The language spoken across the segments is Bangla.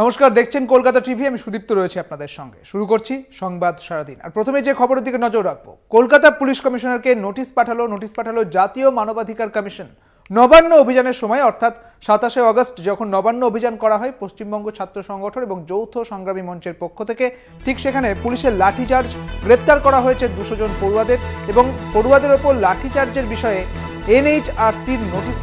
নমস্কার, দেখছেন কলকাতা টিভি। আমি সুদীপ্ত রয়েছে আপনাদের সঙ্গে। শুরু করছি সংবাদ সারাদিন। আর প্রথমে যে খবরের দিকে নজর রাখবো, কলকাতা পুলিশ কমিশনারকে নোটিশ পাঠালো জাতীয় মানবাধিকার কমিশন। নবান্ন অভিযানের সময় অর্থাৎ 27শে আগস্ট যখন নবান্ন অভিযান করা হয় পশ্চিমবঙ্গ ছাত্র সংগঠন এবং যৌথ সংগ্রামী মঞ্চের পক্ষ থেকে, ঠিক সেখানে পুলিশের লাঠিচার্জ, গ্রেপ্তার করা হয়েছে 200 জন পড়ুয়াদের এবং পড়ুয়াদের ওপর লাঠিচার্জের বিষয়ে এনএইচআরসির নোটিশ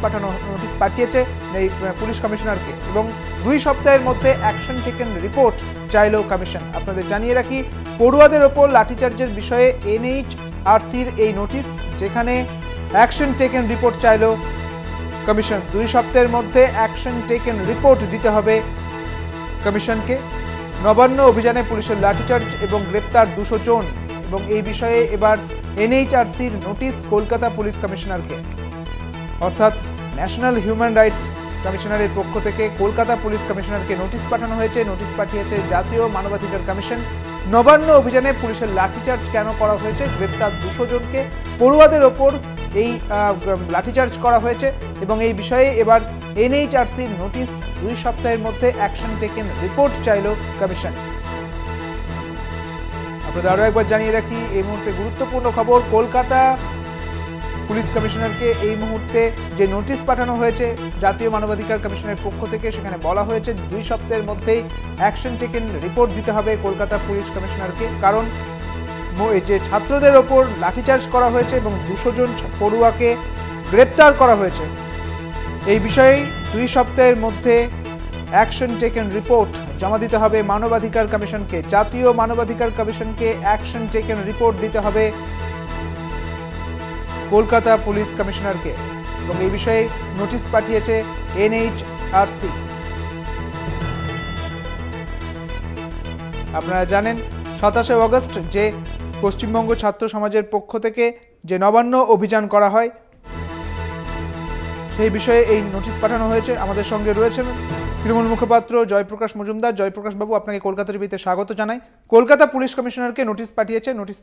পাঠিয়েছে এই পুলিশ কমিশনারকে এবং 2 সপ্তাহের মধ্যে অ্যাকশন টেকেন রিপোর্ট চাইল কমিশন। আপনাদের জানিয়ে রাখি, পড়ুয়াদের ওপর লাঠিচার্জের বিষয়ে এনএইচআরসির এই নোটিশ, যেখানে অ্যাকশন টেকেন রিপোর্ট চাইল কমিশন। 2 সপ্তাহের মধ্যে অ্যাকশন টেকেন রিপোর্ট দিতে হবে কমিশনকে। নবান্ন অভিযানে পুলিশের লাঠিচার্জ এবং গ্রেপ্তার 200 জন এবং এই বিষয়ে এবার এনএইচআরসির নোটিশ কলকাতা পুলিশ কমিশনারকে, অর্থাৎ ন্যাশনাল হিউম্যান রাইটস কমিশনারের পক্ষ থেকে কলকাতা পুলিশ কমিশনারকে নোটিশ পাঠানো হয়েছে। নোটিশ পাঠিয়েছে জাতীয় মানবাধিকার কমিশন। নবান্ন অভিযানে পুলিশের লাঠিচার্জ কেন করা হয়েছে, গ্রেপ্তার 200 জনকে, পড়ুয়াদের ওপর এই লাঠিচার্জ করা হয়েছে এবং এই বিষয়ে এবার এনএইচআরসির নোটিশ, 2 সপ্তাহের মধ্যে অ্যাকশন টেকেন রিপোর্ট চাইল কমিশন। আপনাদের আরও একবার জানিয়ে রাখি, এই মুহূর্তে গুরুত্বপূর্ণ খবর, কলকাতা পুলিশ কমিশনারকে এই মুহূর্তে যে নোটিশ পাঠানো হয়েছে জাতীয় মানবাধিকার কমিশনের পক্ষ থেকে, সেখানে বলা হয়েছে 2 সপ্তাহের মধ্যেই অ্যাকশন টেকেন রিপোর্ট দিতে হবে কলকাতা পুলিশ কমিশনারকে। কারণ যে ছাত্রদের ওপর লাঠিচার্জ করা হয়েছে এবং 200 জন পড়ুয়াকে গ্রেপ্তার করা হয়েছে, এই বিষয়ে 2 সপ্তাহের মধ্যে অ্যাকশন টেকেন রিপোর্ট জমা দিতে হবে মানবাধিকার কমিশনকে। জাতীয় মানবাধিকার কমিশনকে অ্যাকশন টেকেন রিপোর্ট দিতে হবে কলকাতা পুলিশ কমিশনারকে এবং এই বিষয়ে নোটিশ পাঠিয়েছে এনএইচআরসি। আপনারা জানেন, 27শে আগস্ট যে পশ্চিমবঙ্গ ছাত্র সমাজের পক্ষ থেকে যে নবান্ন অভিযান করা হয়, সেই বিষয়ে এই নোটিশ পাঠানো হয়েছে। আমাদের সঙ্গে রয়েছেন তৃণমূল মুখপাত্র জয়প্রকাশ মজুমদার। জয়প্রকাশ বাবু, আপনাকে কলকাতা টিভিতে স্বাগত জানাই। কলকাতা পুলিশ কমিশনারকে নোটিশ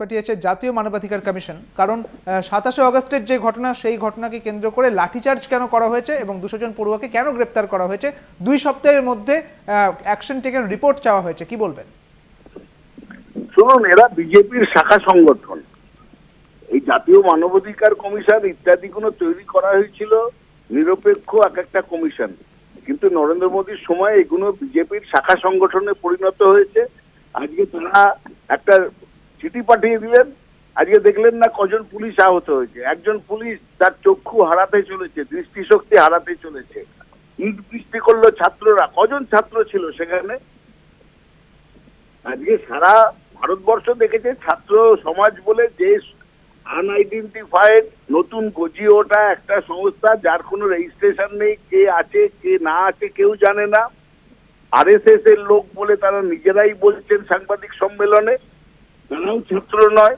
পাঠিয়েছে জাতীয় মানবাধিকার কমিশন। কারণ 27শে আগস্টের যে ঘটনা, সেই ঘটনাকে কেন্দ্র করে লাঠিচার্জ কেন করা হয়েছে এবং 200 জন পড়ুয়াকে কেন গ্রেপ্তার করা হয়েছে, 2 সপ্তাহের মধ্যে অ্যাকশন টেকেন রিপোর্ট চাওয়া হয়েছে। কি বলবেন? শুনুন, এরা বিজেপির শাখা সংগঠন। এই জাতীয় মানবাধিকার কমিশন ইত্যাদিগুলো তৈরি করা হয়েছিল নিরপেক্ষ একটা কমিশন, কিন্তু নরেন্দ্র মোদীর সময় এগুলো বিজেপির শাখা সংগঠনে পরিণত হয়েছে। আজকে তারা একটা চিঠি পাঠিয়ে দিলেন, আজকে দেখলেন না কজন পুলিশ আহত হয়েছে। একজন পুলিশ তার চক্ষু হারাতে চলেছে, দৃষ্টিশক্তি হারাতে চলেছে। ইট বৃষ্টি করলো ছাত্ররা, কজন ছাত্র ছিল সেখানে? আজকে সারা ভারতবর্ষ দেখেছে ছাত্র সমাজ বলে যে আনআইডেন্টিফাইড নতুন গজিয়ে ওঠা একটা সংস্থা, যার কোনো রেজিস্ট্রেশন নেই, কে আছে কে না আছে কেউ জানে না। আরএসএস এর লোক বলে তারা নিজেরাই বলছেন সাংবাদিক সম্মেলনে, তারাও ছাত্র নয়।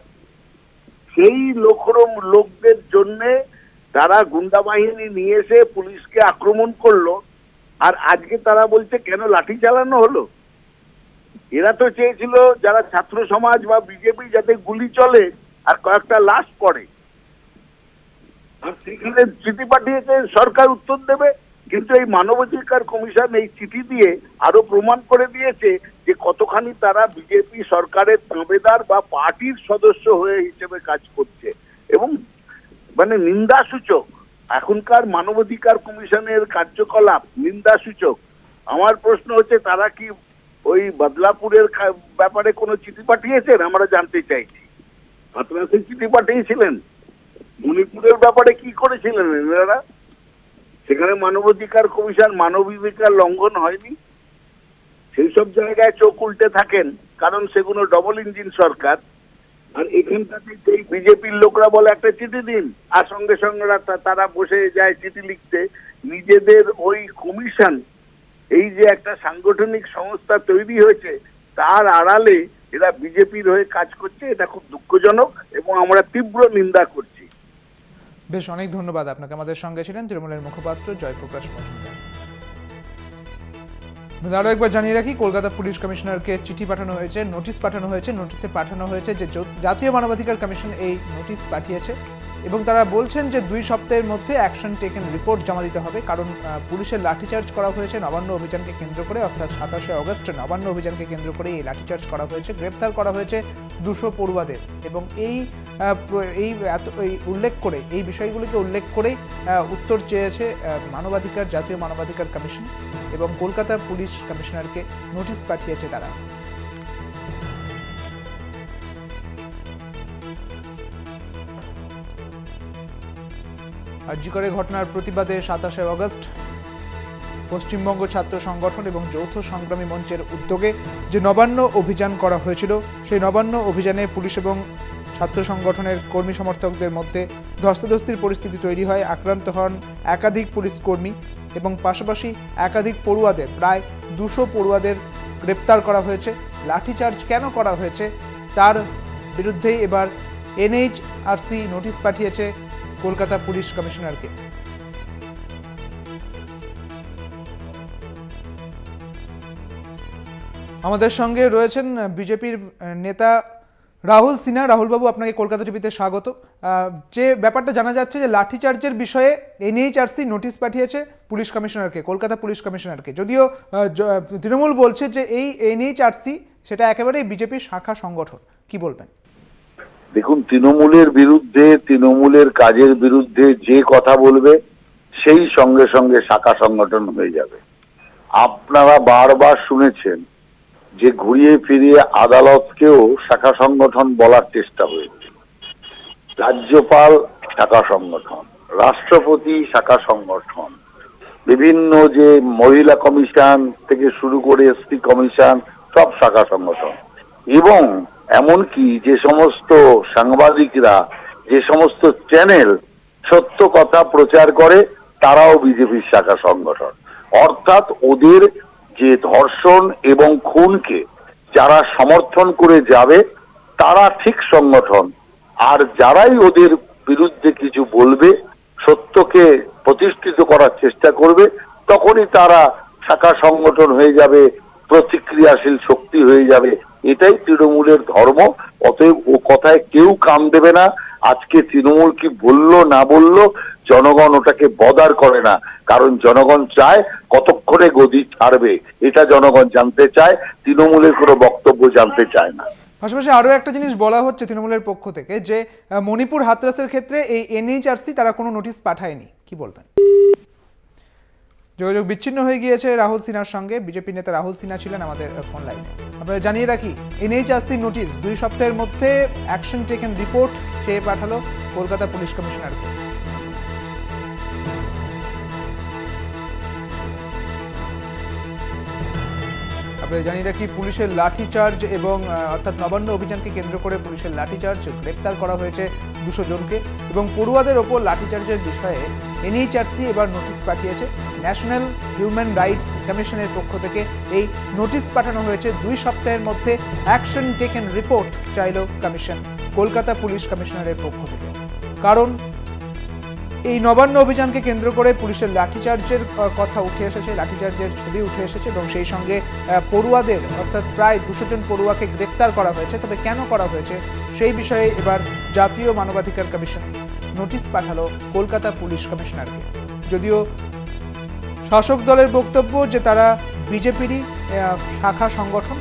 সেই লোকদের জন্যে তারা গুন্ডা বাহিনী নিয়ে এসে পুলিশকে আক্রমণ করলো, আর আজকে তারা বলছে কেন লাঠি চালানো হলো। এরা তো চেয়েছিল যারা ছাত্র সমাজ বা বিজেপি যাতে গুলি চলে আর কয়েকটা লাশ পড়ে, আর সেখানে চিঠি পাঠিয়েছে সরকার উত্তর দেবে। কিন্তু এই মানবাধিকার কমিশন এই চিঠি দিয়ে আরো প্রমাণ করে দিয়েছে যে কতখানি তারা বিজেপি সরকারের তাবেদার বা পার্টির সদস্য হয়ে হিসেবে কাজ করছে এবং মানে নিন্দাসূচক। এখনকার মানবাধিকার কমিশনের কার্যকলাপ নিন্দাসূচক। আমার প্রশ্ন হচ্ছে, তারা কি ওই বদলাপুরের ব্যাপারে কোনো চিঠি পাঠিয়েছেন? আমরা জানতে চাইছি। হাতরাসে চিঠি পাঠিয়েছিলেন? মণিপুরের ব্যাপারে কি করেছিলেন এনারা? সেখানে মানবাধিকার কমিশন মানবাধিকার লঙ্ঘন হয়নি? সেই সব জায়গায় চোখ উল্টে থাকেন, কারণ সেগুলো ডবল ইঞ্জিন সরকার। আর এখানটাতে এই বিজেপির লোকরা বলে একটা চিঠি দিন, আর সঙ্গে সঙ্গে তারা বসে যায় চিঠি লিখতে। নিজেদের ওই কমিশন, এই যে একটা সাংগঠনিক সংস্থা তৈরি হয়েছে, তার আড়ালে এরা বিজেপির হয়ে কাজ করছে। এটা খুব দুঃখজনক এবং আমরা তীব্র নিন্দা করছি। বেশ, অনেক ধন্যবাদ আপনাকে। আমাদের সঙ্গে ছিলেন তৃণমূলের মুখপাত্র জয়প্রকাশ মজুমদার। আরও একবার জানিয়ে রাখি, কলকাতা পুলিশ কমিশনারকে চিঠি পাঠানো হয়েছে, নোটিশ পাঠানো হয়েছে। নোটিশে পাঠানো হয়েছে যে জাতীয় মানবাধিকার কমিশন এই নোটিশ পাঠিয়েছে এবং তারা বলছেন যে 2 সপ্তাহের মধ্যে অ্যাকশন টেকেন রিপোর্ট জমা দিতে হবে, কারণ পুলিশের লাঠিচার্জ করা হয়েছে নবান্ন অভিযানকে কেন্দ্র করে, অর্থাৎ 27শে অগস্ট নবান্ন অভিযানকে কেন্দ্র করে এই লাঠিচার্জ করা হয়েছে, গ্রেপ্তার করা হয়েছে 200 পড়ুয়াদের। এবং এই উল্লেখ করে, এই বিষয়গুলিকে উল্লেখ করেই উত্তর চেয়েছে জাতীয় মানবাধিকার কমিশন এবং কলকাতা পুলিশ কমিশনারকে নোটিশ পাঠিয়েছে তারা। আরজিকরের ঘটনার প্রতিবাদে 27শে অগস্ট পশ্চিমবঙ্গ ছাত্র সংগঠন এবং যৌথ সংগ্রামী মঞ্চের উদ্যোগে যে নবান্ন অভিযান করা হয়েছিল, সেই নবান্ন অভিযানে পুলিশ এবং ছাত্র সংগঠনের কর্মী সমর্থকদের মধ্যে ধস্তাধস্তির পরিস্থিতি তৈরি হয়। আক্রান্ত হন একাধিক পুলিশ কর্মী এবং পাশাপাশি একাধিক পড়ুয়াদের, প্রায় 200 পড়ুয়াদের গ্রেপ্তার করা হয়েছে। লাঠিচার্জ কেন করা হয়েছে তার বিরুদ্ধেই এবার এনএইচআরসি নোটিশ পাঠিয়েছে কলকাতা পুলিশ কমিশনারকে। আমাদের সঙ্গে রয়েছেন বিজেপির নেতা রাহুল সিনহা। রাহুলবাবু, আপনাকে কলকাতা টিভিতে স্বাগত। যে ব্যাপারটা জানা যাচ্ছে যে লাঠিচার্জের বিষয়ে এনএইচআরসি নোটিশ পাঠিয়েছে পুলিশ কমিশনারকে, কলকাতা পুলিশ কমিশনারকে, যদিও তৃণমূল বলছে যে এই এনএইচআরসি সেটা একেবারেই বিজেপির শাখা সংগঠন। কি বলবেন? দেখুন, তৃণমূলের বিরুদ্ধে, তৃণমূলের কাজের বিরুদ্ধে যে কথা বলবে সেই সঙ্গে সঙ্গে শাখা সংগঠন হয়ে যাবে। আপনারা বারবার শুনেছেন যে ঘুরিয়ে ফিরিয়ে আদালতকেও শাখা সংগঠন বলার চেষ্টা হয়েছে। রাজ্যপাল শাখা সংগঠন, রাষ্ট্রপতি শাখা সংগঠন, বিভিন্ন যে মহিলা কমিশন থেকে শুরু করে এসপি কমিশন সব শাখা সংগঠন, এবং এমনকি যে সমস্ত সাংবাদিকরা, যে সমস্ত চ্যানেল সত্য কথা প্রচার করে তারাও বিজেপির শাখা সংগঠন। অর্থাৎ ওদের যে ধর্ষণ এবং খুনকে যারা সমর্থন করে যাবে তারা ঠিক সংগঠন, আর যারাই ওদের বিরুদ্ধে কিছু বলবে, সত্যকে প্রতিষ্ঠিত করার চেষ্টা করবে, তখনই তারা শাখা সংগঠন হয়ে যাবে, প্রতিক্রিয়াশীল শক্তি হয়ে যাবে। এটাই তৃণমূলের ধর্ম। অতএব ও কথায় কেউ কান দেবে না। আজকে তৃণমূল কি বললো না বললো, জনগণ ওটাকে বদার করে না, কারণ জনগণ চায় কতক্ষণে গদি ছাড়বে এটা জনগণ জানতে চায়, তৃণমূলের কোনো বক্তব্য জানতে চায় না। পাশাপাশি আরও একটা জিনিস বলা হচ্ছে তৃণমূলের পক্ষ থেকে যে মণিপুর হাতরাসের ক্ষেত্রে এই এনএইচআরসি তারা কোনো নোটিশ পাঠায়নি। কি বলবেন? যোগাযোগ বিচ্ছিন্ন হয়ে গিয়েছে রাহুল সিনহার সঙ্গে। বিজেপি নেতা রাহুল সিনহা ছিলেন আমাদের ফোন লাইনে। আপনাদের জানিয়ে রাখি, এনএইচআরসি নোটিশ 2 সপ্তাহের মধ্যে অ্যাকশন টেকেন রিপোর্ট চেয়ে পাঠালো কলকাতা পুলিশ কমিশনারকে। আপনাদের জানিয়ে রাখি, পুলিশের লাঠিচার্জ এবং অর্থাৎ নবান্ন অভিযানকে কেন্দ্র করে পুলিশের লাঠিচার্জ, গ্রেপ্তার করা হয়েছে 200 জনকে এবং পড়ুয়াদের ওপর লাঠিচার্জের বিষয়ে এনএইচআরসি এবার নোটিশ পাঠিয়েছে। ন্যাশনাল হিউম্যান রাইটস কমিশনের পক্ষ থেকে এই নোটিশ পাঠানো হয়েছে। 2 সপ্তাহের মধ্যে অ্যাকশন টেকেন রিপোর্ট চাইল কমিশন কলকাতা পুলিশ কমিশনারের পক্ষ থেকে। কারণ এই নবান্ন অভিযানকে কেন্দ্র করে পুলিশের লাঠিচার্জের কথা উঠে এসেছে, লাঠিচার্জের ছবি উঠে এসেছে এবং সেই সঙ্গে পড়ুয়াদের, অর্থাৎ প্রায় 200 জন পড়ুয়াকে গ্রেপ্তার করা হয়েছে। তবে কেন করা হয়েছে সেই বিষয়ে এবার জাতীয় মানবাধিকার কমিশন নোটিশ পাঠালো কলকাতা পুলিশ কমিশনারকে। যদিও শাসক দলের বক্তব্য যে তারা বিজেপিরই শাখা সংগঠন